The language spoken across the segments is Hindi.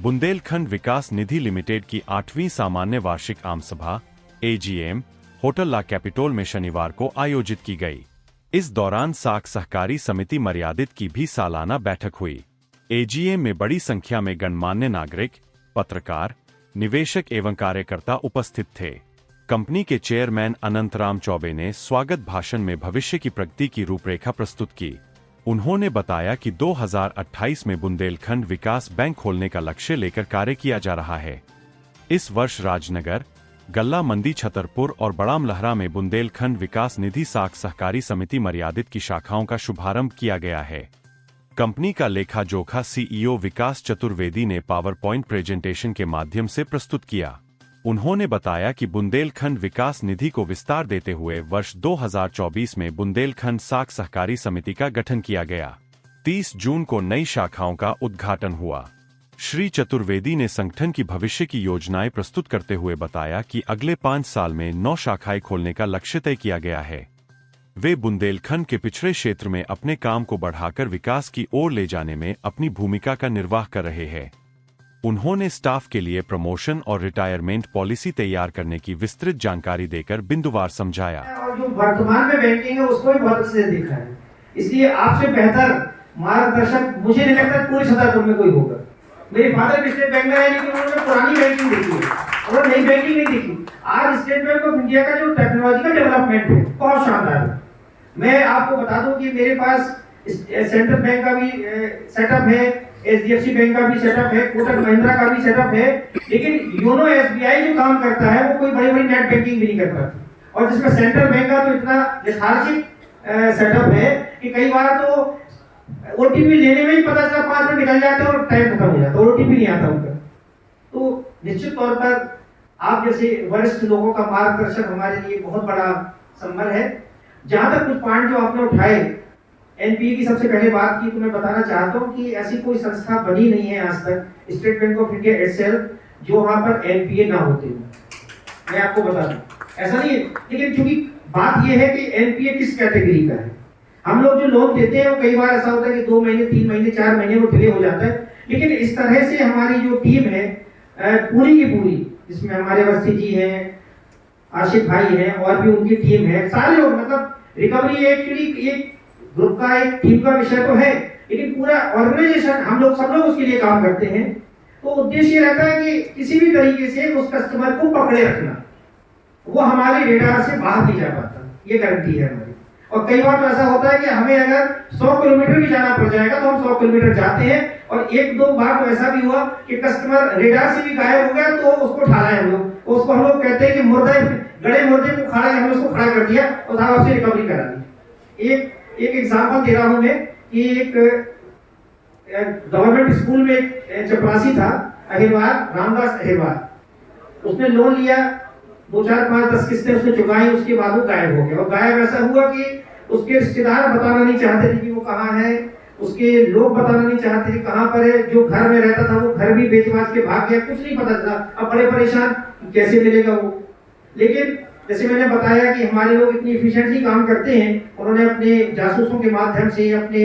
बुंदेलखंड विकास निधि लिमिटेड की 8वीं सामान्य वार्षिक आम सभा AGM होटल ला कैपिटोल में शनिवार को आयोजित की गई। इस दौरान साख सहकारी समिति मर्यादित की भी सालाना बैठक हुई। AGM में बड़ी संख्या में गणमान्य नागरिक, पत्रकार, निवेशक एवं कार्यकर्ता उपस्थित थे। कंपनी के चेयरमैन अनंतराम चौबे ने स्वागत भाषण में भविष्य की प्रगति की रूपरेखा प्रस्तुत की। उन्होंने बताया कि 2028 में बुंदेलखंड विकास बैंक खोलने का लक्ष्य लेकर कार्य किया जा रहा है। इस वर्ष राजनगर, गल्ला मंडी, छतरपुर और बड़ाम लहरा में बुंदेलखंड विकास निधि साख सहकारी समिति मर्यादित की शाखाओं का शुभारंभ किया गया है। कंपनी का लेखा जोखा CEO विकास चतुर्वेदी ने पावर पॉइंट प्रेजेंटेशन के माध्यम से प्रस्तुत किया। उन्होंने बताया कि बुंदेलखंड विकास निधि को विस्तार देते हुए वर्ष 2024 में बुंदेलखंड साख सहकारी समिति का गठन किया गया। 30 जून को नई शाखाओं का उद्घाटन हुआ। श्री चतुर्वेदी ने संगठन की भविष्य की योजनाएं प्रस्तुत करते हुए बताया कि अगले 5 साल में 9 शाखाएं खोलने का लक्ष्य तय किया गया है। वे बुंदेलखंड के पिछड़े क्षेत्र में अपने काम को बढ़ाकर विकास की ओर ले जाने में अपनी भूमिका का निर्वाह कर रहे हैं। उन्होंने स्टाफ के लिए प्रमोशन और रिटायरमेंट पॉलिसी तैयार करने की विस्तृत जानकारी देकर बिंदुवार समझाया। और जो वर्तमान में बैंकिंग है उसको भी बहुत अच्छे से देखा है, इसलिए आपसे बेहतर मार्गदर्शक मुझे नहीं लगता पूरी छतरपुर में कोई होगा। मेरे फादर स्टेट बैंक में है, लेकिन उन्होंने पुरानी बैंकिंग देखी है और नई बैंकिंग नहीं देखी। आज स्टेट बैंक ऑफ इंडिया का जो टेक्नोलॉजिकल डेवलपमेंट है बहुत शानदार है। मैं आपको बता दूं कि मेरे पास सेंट्रल बैंक का भी सेटअप है, HDFC बैंक का भी सेटअप है, कोटक महिंद्रा का भी सेटअप है, लेकिन योनो SBI जो काम करता है वो कोई बड़ी-बड़ी नेट बैंकिंग भी नहीं कर पाती। और जिसमें सेंट्रल बैंक का तो इतना यथार्थिक सेटअप है कि कई बार तो OTP लेने में ही पता चला 5 मिनट निकल जाते हैं और टाइम खत्म हो जाता है, OTP नहीं आता उनका। तो निश्चित तौर पर आप जैसे वरिष्ठ लोगों का मार्गदर्शन हमारे लिए बहुत बड़ा संबल है। जहां तक कुछ पॉइंट जो आपने उठाए, NPA की सबसे पहले बात की तो मैं बताना चाहता हूं कि ऐसी कोई संस्था बनी नहीं है आज तक state bank of India itself जो वहां पर NPA ना होते हो। मैं आपको बता दूं ऐसा नहीं है, लेकिन क्योंकि बात यह है कि NPA किस कैटेगरी का है। हम लोग जो लोन देते हैं वो कई बार ऐसा होता है कि 2 महीने 3 महीने 4 महीने वो डिले हो जाता है, लेकिन इस तरह से हमारी जो टीम है पूरी की पूरी, जिसमें हमारे अवस्थी जी हैं, आशिफ भाई हैं और भी उनकी टीम है, सारे लोग, मतलब रिकवरी एक्चुअली एक ग्रुप का एक टीम का विषय तो है, लेकिन पूरा ऑर्गेनाइजेशन हम लोग सब लोग उसके लिए काम करते हैं। तो उद्देश्य रहता है कि किसी भी तरीके से उस कस्टमर को पकड़े रखना, वो हमारे रेडार से बाहर नहीं जा पाता, ये गारंटी है हमारी। और कई बार तो ऐसा होता है कि हमें अगर 100 किलोमीटर भी जाना पड़ जाएगा तो हम 100 किलोमीटर जाते हैं। और 1-2 बार तो ऐसा भी हुआ कि कस्टमर रेडार से भी गायब हो गया तो उसको उठा लाए हम लोग, उसको हम लोग कहते हैं कि मुर्दे गड़े मुर्दे को खड़ा, हमने उसको खड़ा कर दिया और साहब आपसे रिकवरी करा दी। एक एग्जांपल दे रहा हूं मैं कि एक गवर्नमेंट स्कूल में एक चपरासी था, अहिरवार, रामदास अहिरवार। उसने लोन लिया, 2, 4, 5, 10 किस्तें उसने चुकाई, उसके बाद वो गायब हो गया। और गायब ऐसा हुआ कि उसके रिश्तेदार बताना नहीं चाहते थे कि वो कहाँ है, उसके लोग बताना नहीं चाहते थे कहाँ पर है। जो घर में रहता था वो घर भी बेच-बाच के भाग गया, कुछ नहीं पता चला। अब बड़े परेशान, कैसे मिलेगा वो। लेकिन जैसे मैंने बताया कि हमारे लोग इतनी एफिशिएंटली काम करते हैं, उन्होंने अपने जासूसों के माध्यम से, अपने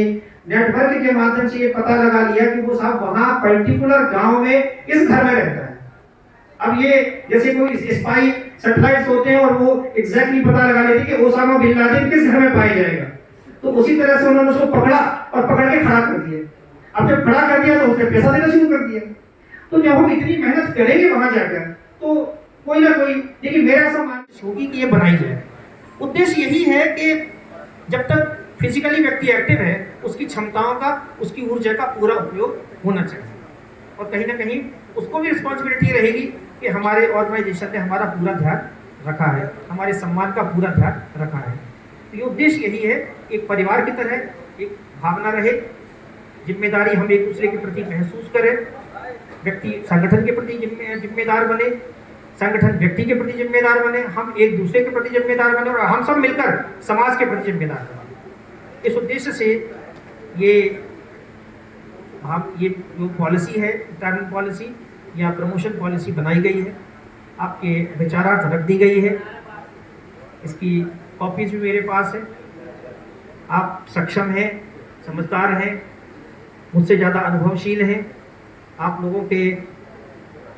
नेटवर्क के माध्यम से ये पता लगा लिया कि वो साहब वहां पर्टिकुलर गांव में इस घर में रहता है। अब ये जैसे कोई स्पाई सैटेलाइट्स होते हैं और वो एग्जैक्टली पता लगा लेते कि ओसामा बिन लादेन किस घर में पाया जाएगा। तो उसी तरह से उन्होंने उसको पकड़ा और पकड़ के खड़ा कर दिया। अब जब खड़ा कर दिया तो उसने पैसा देना शुरू कर दिया। तो जब हम इतनी मेहनत करेंगे वहां जाकर तो कोई ना कोई, लेकिन मेरा ऐसा मानना होगी कि ये बनाई जाए। उद्देश्य यही है कि जब तक फिजिकली व्यक्ति एक्टिव है उसकी क्षमताओं का, उसकी ऊर्जा का पूरा उपयोग होना चाहिए। और कहीं ना कहीं उसको भी रिस्पॉन्सिबिलिटी रहेगी कि हमारे ऑर्गेनाइजेशन ने हमारा पूरा ध्यान रखा है, हमारे सम्मान का पूरा ध्यान रखा है। तो ये उद्देश्य यही है, एक परिवार की तरह एक भावना रहे, जिम्मेदारी हम एक दूसरे के प्रति महसूस करें, व्यक्ति संगठन के प्रति जिम्मेदार बने, संगठन व्यक्ति के प्रति जिम्मेदार बने, हम एक दूसरे के प्रति जिम्मेदार बने और हम सब मिलकर समाज के प्रति जिम्मेदार बने। इस उद्देश्य से ये जो पॉलिसी है, रिटायरमेंट पॉलिसी या प्रमोशन पॉलिसी बनाई गई है, आपके विचारार्थ रख दी गई है। इसकी कॉपीज भी मेरे पास है। आप सक्षम हैं, समझदार हैं, मुझसे ज़्यादा अनुभवशील हैं, आप लोगों के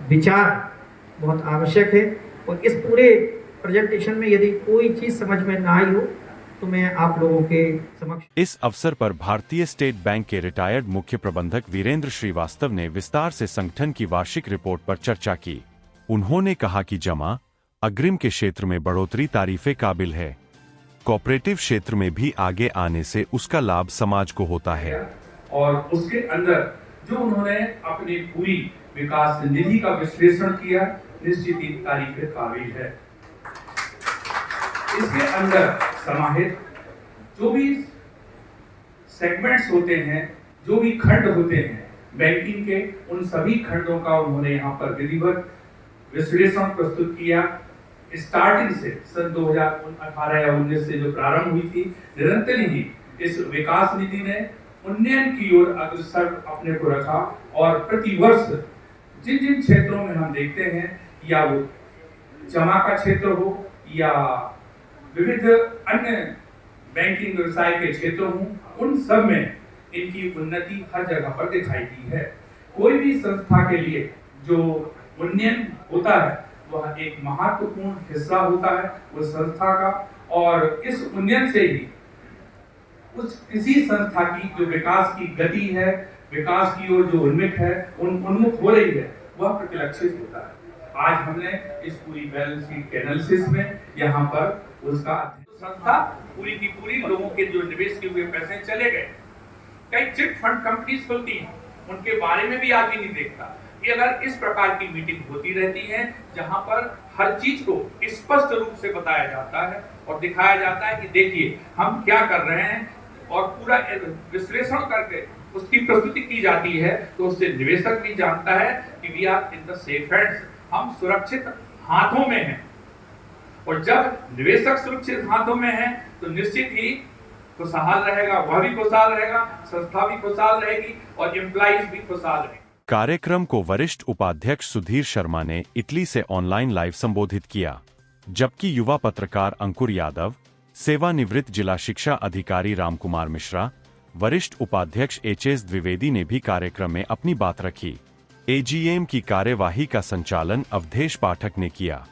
विचार बहुत आवश्यक है और इस पूरे प्रेजेंटेशन में यदि कोई चीज़ समझ में ना आई हो तो मैं आप लोगों के समक्ष। इस अवसर पर भारतीय स्टेट बैंक के रिटायर्ड मुख्य प्रबंधक वीरेंद्र श्रीवास्तव ने विस्तार से संगठन की वार्षिक रिपोर्ट पर चर्चा की। उन्होंने कहा कि जमा अग्रिम के क्षेत्र में बढ़ोतरी तारीफे काबिल है। कोऑपरेटिव क्षेत्र में भी आगे आने से उसका लाभ समाज को होता है। और उसके अंदर जो उन्होंने अपनी पूरी विकास निधि का विश्लेषण किया, निश्चित ही तारीफे काबिल है। इसके अंदर समाहित जो भी सेगमेंट्स होते हैं, जो भी खंड होते हैं बैंकिंग के, उन सभी खंडों का उन्होंने यहाँ पर विधिवत विश्लेषण प्रस्तुत किया। स्टार्टिंग से सन 2018 या 19 से जो प्रारंभ हुई थी, निरंतर ही इस विकास निधि ने उन्नयन की ओर अग्रसर अपने को रखा और प्रतिवर्ष जिन जिन क्षेत्रों में हम देखते हैं, या वो जमा का क्षेत्र हो या विविध अन्य बैंकिंग व्यवसाय के क्षेत्र हों, उन सब में इनकी उन्नति हर जगह पर दिखाई दी है। कोई भी संस्था के लिए जो उन्नयन होता है वह एक महत्वपूर्ण हिस्सा होता है उस संस्था का, और इस उन्नयन से ही उस किसी संस्था की जो विकास की गति है, विकास की ओर जो उन्मुख है, उन्मुख हो रही है, वह प्रतिलक्षित होता है। आज हमने इस पूरी बैलेंस शीट एनालिसिस में यहाँ पर उसका संस्था पूरी की पूरी लोगों के जो निवेश किए हुए पैसे चले गए। कई चिट फंड कंपनीज खुलती हैं, उनके बारे में भी आदमी नहीं देखता। ये अगर इस प्रकार की मीटिंग होती रहती है जहां पर हर चीज को स्पष्ट रूप से बताया जाता है और दिखाया जाता है कि देखिए हम क्या कर रहे हैं, और पूरा विश्लेषण करके उसकी प्रस्तुति की जाती है, तो उससे निवेशक भी जानता है कि we are in the safe hands, हम सुरक्षित हाथों में हैं। और जब निवेशक सुरक्षित हाथों में है तो निश्चित ही खुशहाल रहेगा, वह भी खुशहाल रहेगा, संस्था भी खुशहाल रहेगी और एम्प्लॉइज भी खुशहाल रहेंगे। कार्यक्रम को वरिष्ठ उपाध्यक्ष सुधीर शर्मा ने इटली से ऑनलाइन लाइव संबोधित किया, जबकि युवा पत्रकार अंकुर यादव, सेवानिवृत्त जिला शिक्षा अधिकारी रामकुमार मिश्रा, वरिष्ठ उपाध्यक्ष एचएस द्विवेदी ने भी कार्यक्रम में अपनी बात रखी। एजीएम की कार्यवाही का संचालन अवधेश पाठक ने किया।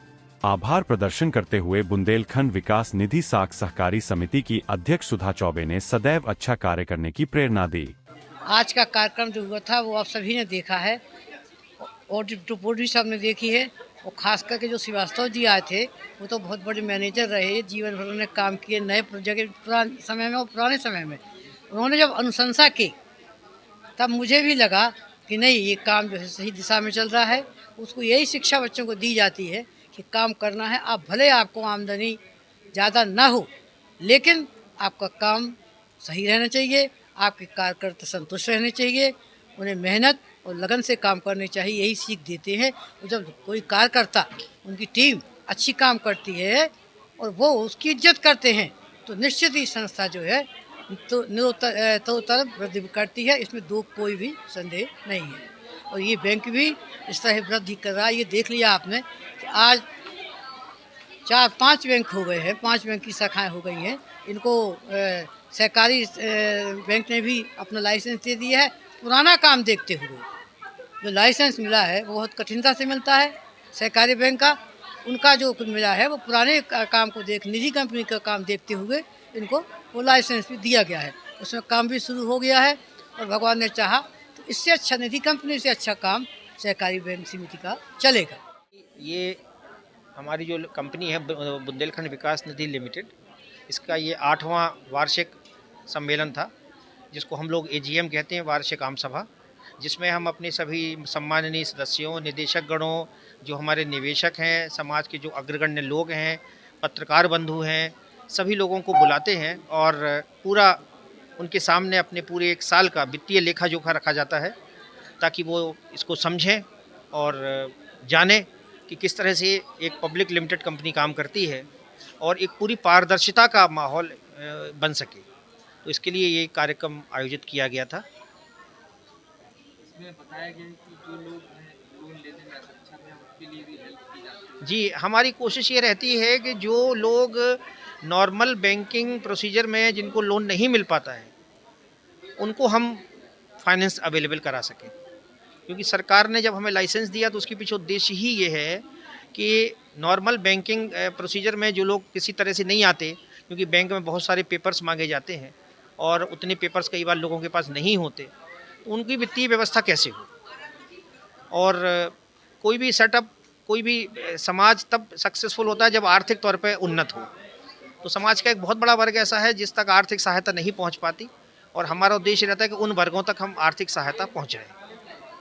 आभार प्रदर्शन करते हुए बुंदेलखंड विकास निधि साख सहकारी समिति की अध्यक्ष सुधा चौबे ने सदैव अच्छा कार्य करने की प्रेरणा दी। आज का कार्यक्रम जो हुआ था वो आप सभी ने देखा है, ऑडिट रिपोर्ट भी सबने देखी है, और खास करके जो श्रीवास्तव जी आए थे वो तो बहुत बड़े मैनेजर रहे, जीवन भर उन्होंने काम किए नए जगह पुराने समय में और पुराने समय में। उन्होंने जब अनुशंसा की तब मुझे भी लगा कि नहीं, ये काम जो है सही दिशा में चल रहा है। उसको यही शिक्षा बच्चों को दी जाती है कि काम करना है, आप भले आपको आमदनी ज़्यादा ना हो लेकिन आपका काम सही रहना चाहिए, आपके कार्यकर्ता संतुष्ट रहने चाहिए, उन्हें मेहनत और लगन से काम करनी चाहिए, यही सीख देते हैं। और जब कोई कार्यकर्ता, उनकी टीम अच्छी काम करती है और वो उसकी इज्जत करते हैं तो निश्चित ही संस्था जो है तो निरंतर वृद्धि करती है, इसमें दो कोई भी संदेह नहीं है। और ये बैंक भी इस तरह वृद्धि कर रहा है। ये देख लिया आपने कि आज 4-5 बैंक हो गए हैं, 5 बैंक की शाखाएँ हो गई हैं। इनको सहकारी बैंक ने भी अपना लाइसेंस दे दिया है। पुराना काम देखते हुए जो लाइसेंस मिला है वो बहुत कठिनता से मिलता है सहकारी बैंक का, उनका जो कुछ मिला है वो पुराने काम को निजी कंपनी का काम देखते हुए इनको वो लाइसेंस भी दिया गया है। उसमें काम भी शुरू हो गया है और भगवान ने चाहा तो इससे अच्छा निजी कंपनी से अच्छा काम सहकारी बैंक समिति का चलेगा। ये हमारी जो कंपनी है बुंदेलखंड विकास निधि लिमिटेड, इसका ये 8वां वार्षिक सम्मेलन था, जिसको हम लोग एजीएम कहते हैं, वार्षिक आम सभा, जिसमें हम अपने सभी सम्माननीय सदस्यों, निदेशक गणों, जो हमारे निवेशक हैं, समाज के जो अग्रगण्य लोग हैं, पत्रकार बंधु हैं, सभी लोगों को बुलाते हैं और पूरा उनके सामने अपने पूरे 1 साल का वित्तीय लेखा जोखा रखा जाता है, ताकि वो इसको समझें और जानें कि किस तरह से एक पब्लिक लिमिटेड कंपनी काम करती है और एक पूरी पारदर्शिता का माहौल बन सके। तो इसके लिए ये कार्यक्रम आयोजित किया गया था। इसमें बताया गया कि जो लोग लोन लेने में सक्षम हैं उनके लिए भी हेल्प की जाती है। जी, हमारी कोशिश ये रहती है कि जो लोग नॉर्मल बैंकिंग प्रोसीजर में जिनको लोन नहीं मिल पाता है उनको हम फाइनेंस अवेलेबल करा सकें। क्योंकि सरकार ने जब हमें लाइसेंस दिया तो उसके पीछे उद्देश्य ही ये है कि नॉर्मल बैंकिंग प्रोसीजर में जो लोग किसी तरह से नहीं आते, क्योंकि बैंक में बहुत सारे पेपर्स मांगे जाते हैं और उतने पेपर्स कई बार लोगों के पास नहीं होते, तो उनकी वित्तीय व्यवस्था कैसे हो। और कोई भी सेटअप, कोई भी समाज तब सक्सेसफुल होता है जब आर्थिक तौर पे उन्नत हो। तो समाज का एक बहुत बड़ा वर्ग ऐसा है जिस तक आर्थिक सहायता नहीं पहुंच पाती, और हमारा उद्देश्य रहता है कि उन वर्गों तक हम आर्थिक सहायता पहुंचाएं।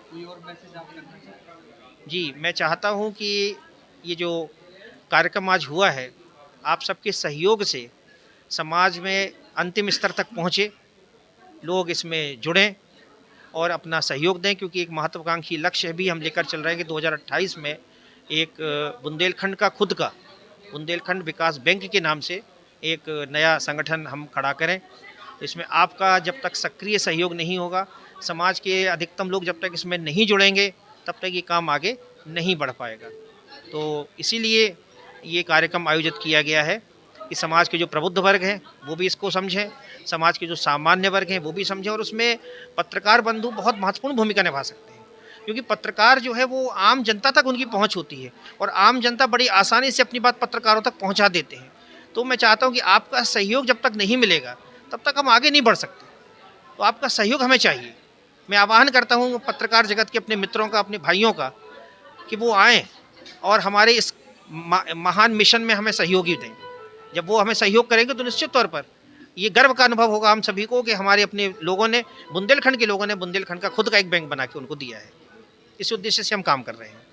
कोई और मैसेज आप करना चाहते हैं? जी, मैं चाहता हूं कि ये जो कार्यक्रम आज हुआ है, आप सबके सहयोग से समाज में अंतिम स्तर तक पहुंचे, लोग इसमें जुड़ें और अपना सहयोग दें, क्योंकि एक महत्वाकांक्षी लक्ष्य भी हम लेकर चल रहे हैं कि 2028 में एक बुंदेलखंड का खुद का बुंदेलखंड विकास बैंक के नाम से एक नया संगठन हम खड़ा करें। इसमें आपका जब तक सक्रिय सहयोग नहीं होगा, समाज के अधिकतम लोग जब तक इसमें नहीं जुड़ेंगे, तब तक ये काम आगे नहीं बढ़ पाएगा। तो इसीलिए ये कार्यक्रम आयोजित किया गया है कि समाज के जो प्रबुद्ध वर्ग हैं वो भी इसको समझें, समाज के जो सामान्य वर्ग हैं वो भी समझें, और उसमें पत्रकार बंधु बहुत महत्वपूर्ण भूमिका निभा सकते हैं, क्योंकि पत्रकार जो है वो आम जनता तक उनकी पहुंच होती है और आम जनता बड़ी आसानी से अपनी बात पत्रकारों तक पहुंचा देते हैं। तो मैं चाहता हूं कि आपका सहयोग जब तक नहीं मिलेगा तब तक हम आगे नहीं बढ़ सकते, तो आपका सहयोग हमें चाहिए। मैं आह्वान करता हूं पत्रकार जगत के अपने मित्रों का, अपने भाइयों का, कि वो आएँ और हमारे इस महान मिशन में हमें सहयोगी दें। जब वो हमें सहयोग करेंगे तो निश्चित तौर पर ये गर्व का अनुभव होगा हम सभी को कि हमारे अपने लोगों ने, बुंदेलखंड के लोगों ने बुंदेलखंड का खुद का एक बैंक बना के उनको दिया है। इस उद्देश्य से हम काम कर रहे हैं।